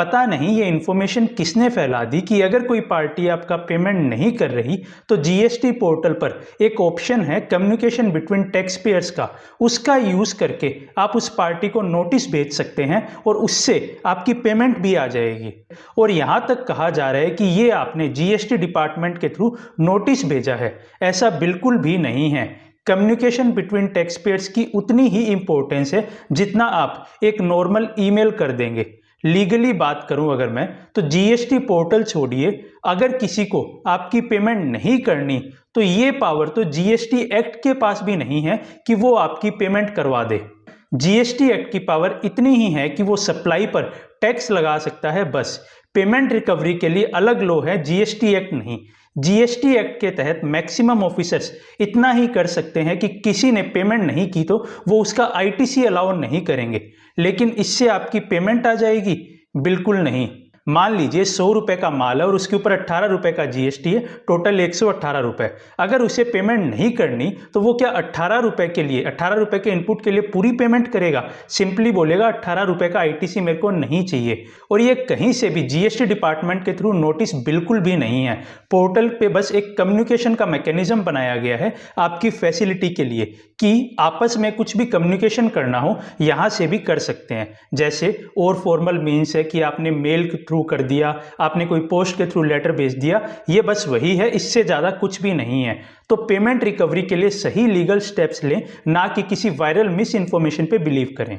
पता नहीं ये इन्फॉर्मेशन किसने फैला दी कि अगर कोई पार्टी आपका पेमेंट नहीं कर रही तो जीएसटी पोर्टल पर एक ऑप्शन है कम्युनिकेशन बिटवीन टैक्स पेयर्स का, उसका यूज करके आप उस पार्टी को नोटिस भेज सकते हैं और उससे आपकी पेमेंट भी आ जाएगी। और यहां तक कहा जा रहा है कि ये आपने जीएसटी डिपार्टमेंट के थ्रू नोटिस भेजा है, ऐसा बिल्कुल भी नहीं है। कम्युनिकेशन बिटवीन टैक्स पेयर्स की उतनी ही इंपॉर्टेंस है जितना आप एक नॉर्मल ईमेल कर देंगे। लीगली बात करूं अगर मैं, तो जीएसटी पोर्टल छोड़िए, अगर किसी को आपकी पेमेंट नहीं करनी तो ये पावर तो जीएसटी एक्ट के पास भी नहीं है कि वो आपकी पेमेंट करवा दे। जीएसटी एक्ट की पावर इतनी ही है कि वो सप्लाई पर टैक्स लगा सकता है बस। पेमेंट रिकवरी के लिए अलग लॉ है, जीएसटी एक्ट नहीं। जीएसटी एक्ट के तहत मैक्सिमम ऑफिसर्स इतना ही कर सकते हैं कि किसी ने पेमेंट नहीं की तो वो उसका आईटीसी अलाउ नहीं करेंगे, लेकिन इससे आपकी पेमेंट आ जाएगी? बिल्कुल नहीं। मान लीजिए 100 रुपए का माल है और उसके ऊपर 18 रुपए का जीएसटी है, टोटल 118 रुपए। अगर उसे पेमेंट नहीं करनी तो वो क्या 18 रुपए के लिए, 18 रुपए के इनपुट के लिए पूरी पेमेंट करेगा? सिंपली बोलेगा 18 रुपए का आईटीसी मेरे को नहीं चाहिए। और ये कहीं से भी जीएसटी डिपार्टमेंट के थ्रू नोटिस बिल्कुल भी नहीं है। पोर्टल पे बस एक कम्युनिकेशन का मैकेनिज्म बनाया गया है आपकी फैसिलिटी के लिए कि आपस में कुछ भी कम्युनिकेशन करना हो यहां से भी कर सकते हैं। जैसे और फॉर्मल मीन्स है कि आपने मेल के थ्रू कर दिया, आपने कोई पोस्ट के थ्रू लेटर भेज दिया, ये बस वही है, इससे ज़्यादा कुछ भी नहीं है। तो पेमेंट रिकवरी के लिए सही लीगल स्टेप्स लें, ना कि किसी वायरल मिस इन्फॉर्मेशन पे बिलीव करें।